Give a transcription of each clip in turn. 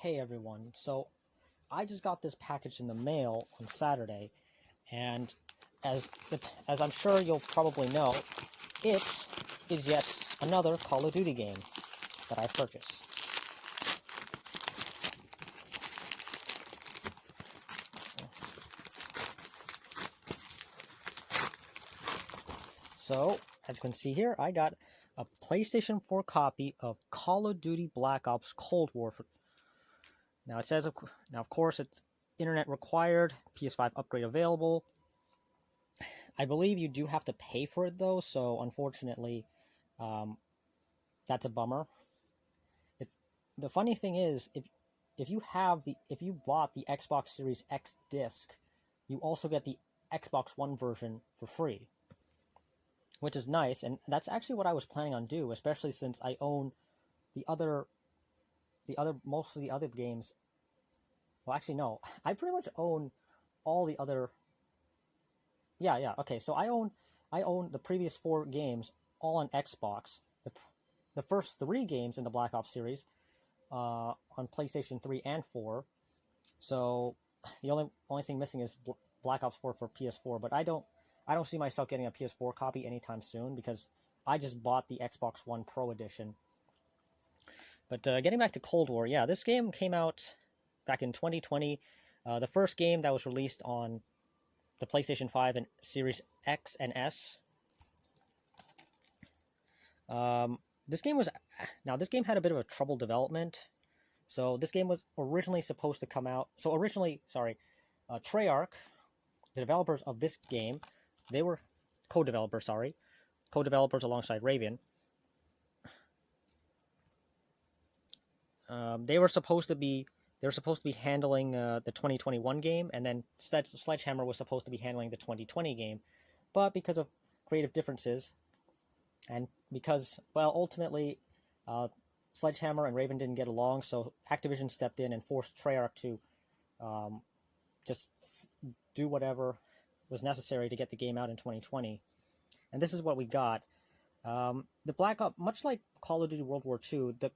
Hey everyone, so I just got this package in the mail on Saturday, and as I'm sure you'll probably know, it is yet another Call of Duty game that I purchased. So, as you can see here, I got a PlayStation 4 copy of Call of Duty Black Ops Cold War. Now it says, of course, it's internet required, PS5 upgrade available. I believe you do have to pay for it though, so unfortunately, that's a bummer. The funny thing is, if you bought the Xbox Series X disc, you also get the Xbox One version for free, which is nice, and that's actually what I was planning on do, especially since I own most of the other games. Well, actually, no, I pretty much own all the other. Yeah. Okay, so I own the previous 4 games all on Xbox. The first 3 games in the Black Ops series on PlayStation 3 and 4. So the only thing missing is Black Ops 4 for PS4. But I don't see myself getting a PS4 copy anytime soon because I just bought the Xbox One Pro edition. But getting back to Cold War, yeah, this game came out back in 2020. The first game that was released on the PlayStation 5 and Series X and S. This game had a bit of a troubled development. So this game was originally supposed to come out. So originally, Treyarch, the developers of this game, they were co-developers alongside Raven. They were supposed to be handling the 2021 game, and then Sledgehammer was supposed to be handling the 2020 game, but because of creative differences, and because, well, ultimately, Sledgehammer and Raven didn't get along, so Activision stepped in and forced Treyarch to just do whatever was necessary to get the game out in 2020, and this is what we got. The Black Ops, much like Call of Duty World War II, the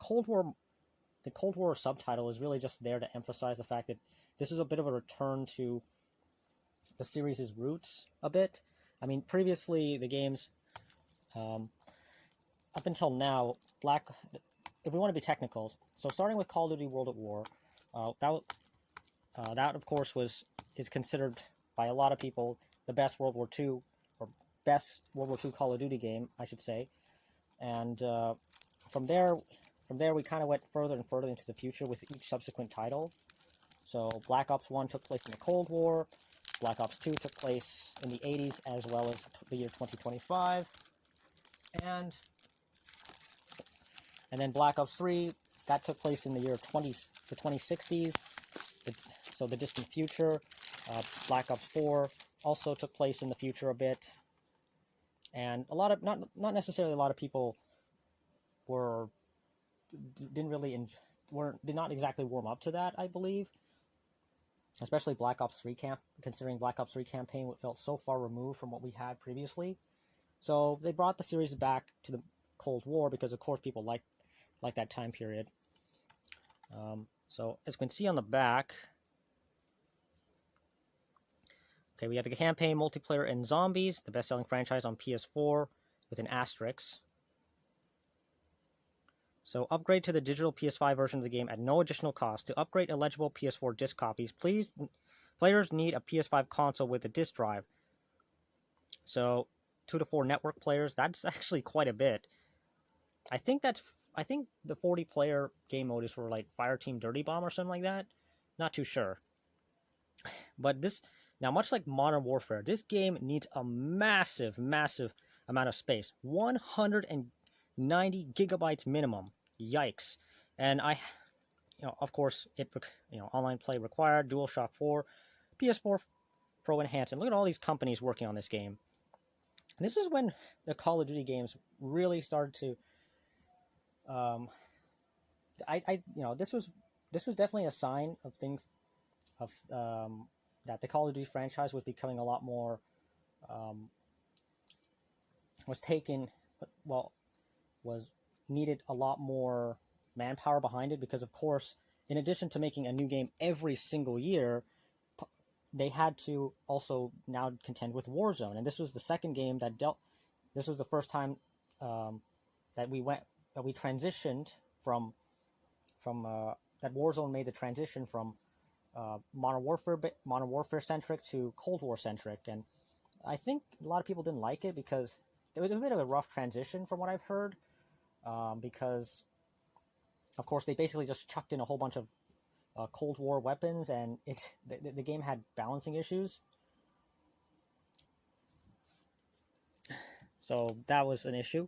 Cold War subtitle is really just there to emphasize the fact that this is a bit of a return to the series' roots a bit. I mean, previously the games, up until now, if we want to be technical, so starting with Call of Duty World at War, that of course is considered by a lot of people the best World War II, or best World War II Call of Duty game, I should say, and from there we kind of went further and further into the future with each subsequent title. So Black Ops 1 took place in the Cold War, Black Ops 2 took place in the 80s as well as the year 2025, and then Black Ops 3, that took place in the 2060s, so the distant future. Black Ops 4 also took place in the future a bit, and not necessarily a lot of people did not exactly warm up to that, I believe. Especially Black Ops 3 considering Black Ops 3 campaign felt so far removed from what we had previously. So they brought the series back to the Cold War because, of course, people like that time period. So as you can see on the back, okay, we have the campaign, multiplayer, and zombies, the best-selling franchise on PS4 with an asterisk. So upgrade to the digital PS5 version of the game at no additional cost. To upgrade eligible PS4 disc copies, players need a PS5 console with a disc drive. So 2 to 4 network players, that's actually quite a bit. I think the 40-player game mode is for like Fireteam Dirty Bomb or something like that. Not too sure. But now, much like Modern Warfare, this game needs a massive amount of space. 190 gigabytes minimum. Yikes. And of course, online play required, DualShock 4, PS4 Pro Enhanced, and look at all these companies working on this game. And this is when the Call of Duty games really started to, this was definitely a sign of things, that the Call of Duty franchise was becoming a lot more, was needed a lot more manpower behind it, because of course in addition to making a new game every single year, they had to also now contend with Warzone, and this was the second game that dealt. This was the first time that we transitioned from that Warzone made the transition from Modern Warfare centric to Cold War centric, and I think a lot of people didn't like it because it was a bit of a rough transition from what I've heard, because of course they basically just chucked in a whole bunch of Cold War weapons, and the game had balancing issues. So that was an issue.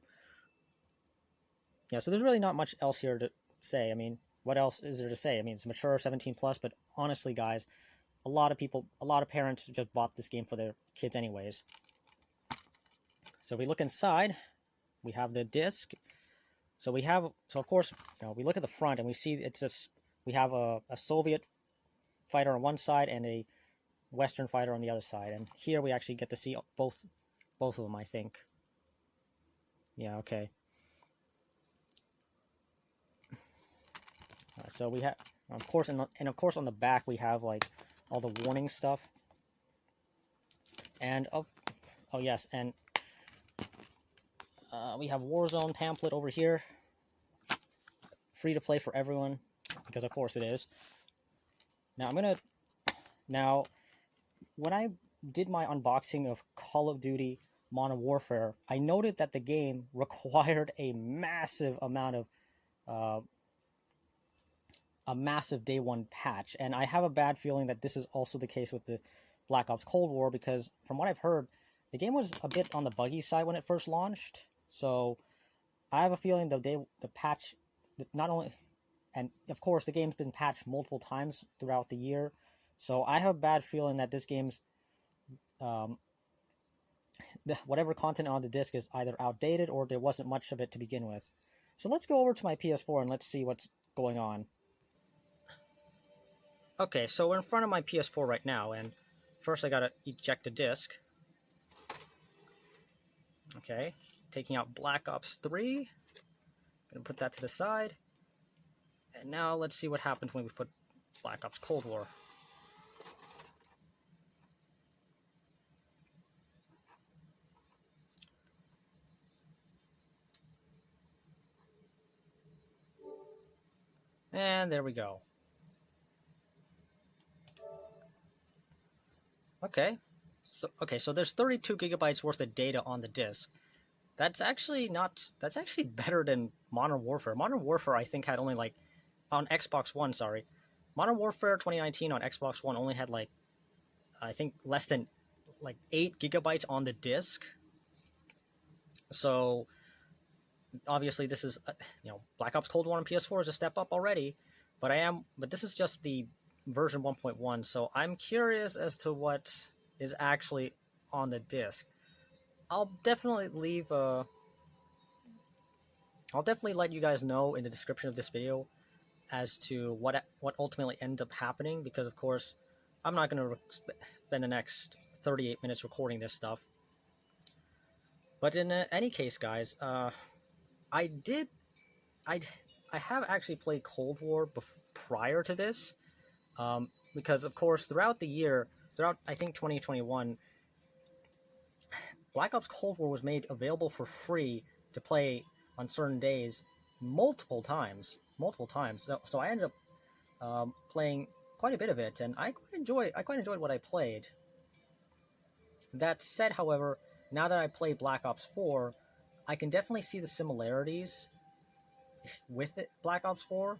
Yeah, so there's really not much else here to say. I mean, what else is there to say? I mean, it's mature 17 plus, but honestly, guys, a lot of parents just bought this game for their kids anyways. So we look inside, we have the disc. So of course, we look at the front and we see we have a Soviet fighter on one side and a Western fighter on the other side. And here we actually get to see both of them, I think. Yeah, okay. So we have, of course, and of course on the back we have like all the warning stuff. And oh yes, and we have Warzone pamphlet over here, free to play for everyone, because of course it is. Now when I did my unboxing of Call of Duty Modern Warfare, I noted that the game required a massive amount of a massive day one patch, and I have a bad feeling that this is also the case with the Black Ops Cold War, because from what I've heard, the game was a bit on the buggy side when it first launched. So I have a feeling the patch, not only, and of course the game's been patched multiple times throughout the year, so I have a bad feeling that this game's whatever content on the disc is either outdated or there wasn't much of it to begin with. So let's go over to my PS4 and let's see what's going on. Okay, so we're in front of my PS4 right now, and first I gotta eject the disc. Okay, taking out Black Ops 3. Gonna put that to the side. And now let's see what happens when we put Black Ops Cold War. And there we go. Okay, so there's 32 gigabytes worth of data on the disk. That's actually better than Modern Warfare. Modern Warfare, I think, had only like, on Xbox One, sorry. Modern Warfare 2019 on Xbox One only had like, I think, less than like 8 gigabytes on the disk. So obviously this is, Black Ops Cold War on PS4 is a step up already, but this is just the version 1.1, so I'm curious as to what is actually on the disc. I'll definitely let you guys know in the description of this video as to what ultimately ends up happening, because of course I'm not going to spend the next 38 minutes recording this stuff. But in any case, guys, I have actually played Cold War prior to this, because of course throughout I think 2021, Black Ops Cold War was made available for free to play on certain days multiple times. So I ended up playing quite a bit of it, and I quite enjoyed what I played. That said, however, now that I play Black Ops 4, I can definitely see the similarities with Black Ops 4,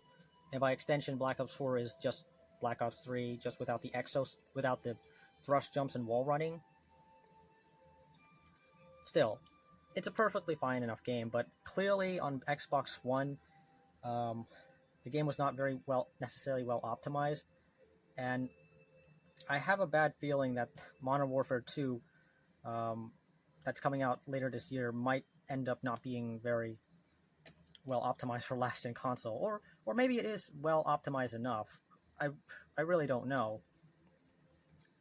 and by extension, Black Ops 4 is just Black Ops 3, just without without the thrust jumps and wall running. Still, it's a perfectly fine enough game, but clearly on Xbox One, the game was not necessarily well optimized, and I have a bad feeling that Modern Warfare 2, that's coming out later this year, might end up not being very well optimized for last-gen console, or maybe it is well optimized enough. I really don't know,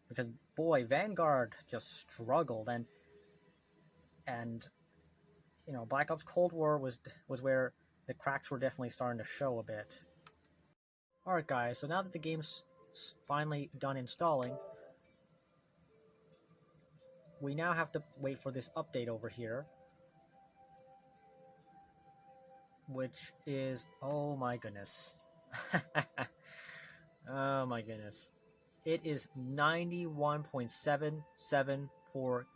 because boy, Vanguard just struggled, and Black Ops Cold War was where the cracks were definitely starting to show a bit. Alright guys, so now that the game's finally done installing, we now have to wait for this update over here, which is, oh my goodness. Oh my goodness. It is 91.774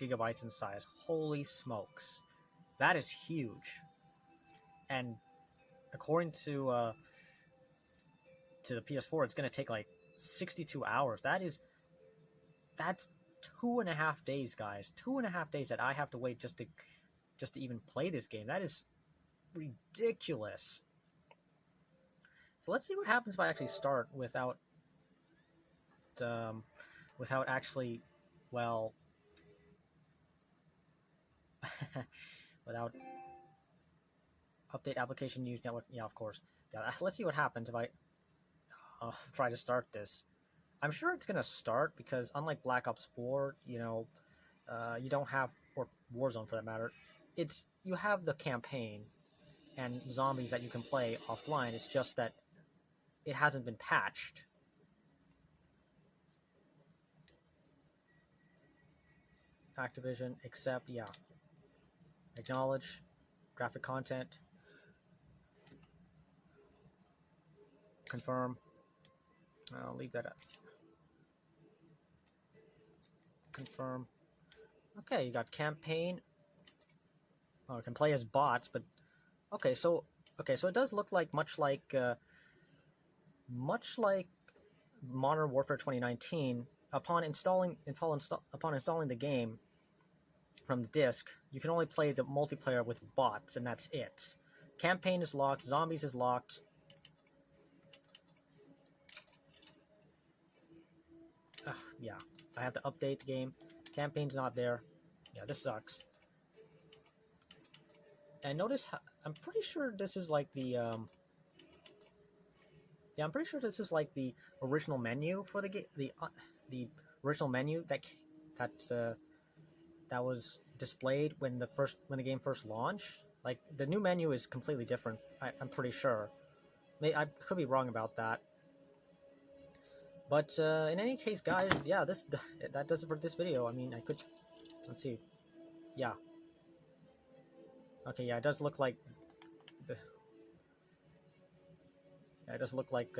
gigabytes in size. Holy smokes. That is huge. And according to the PS4, it's going to take like 62 hours. That's 2.5 days, guys. 2.5 days that I have to wait just to even play this game. That is ridiculous. So let's see what happens if I actually start without actually, well, without update application news network. Yeah, of course. Yeah, let's see what happens if I try to start this. I'm sure it's gonna start because unlike Black Ops 4, you know, you don't have, or Warzone for that matter, you have the campaign and zombies that you can play offline. It's just that it hasn't been patched. Activision, accept, yeah. Acknowledge, graphic content, confirm. I'll leave that up. Confirm. Okay, you got campaign. Oh, it can play as bots, but okay, so it does look like much like Modern Warfare 2019. Upon installing the game from the disc, you can only play the multiplayer with bots, and that's it. Campaign is locked. Zombies is locked. Yeah, I have to update the game. Campaign's not there. Yeah, this sucks. And notice how, I'm pretty sure this is like the yeah, I'm pretty sure this is like the original menu for the game. The original menu that was displayed when the game first launched. Like the new menu is completely different. I'm pretty sure. I could be wrong about that. But in any case, guys, yeah, that does it for this video. I mean, let's see, yeah, okay, yeah, it does look like yeah, it does look like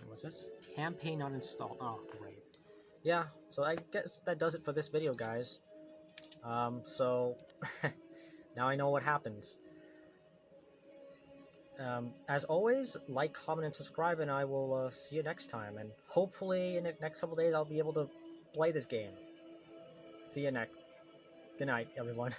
what's this? Campaign not installed. Oh, great. Yeah, so I guess that does it for this video, guys. So now I know what happens. As always, like, comment, and subscribe, and I will see you next time. And hopefully, in the next couple days, I'll be able to play this game. See you next. Good night, everyone.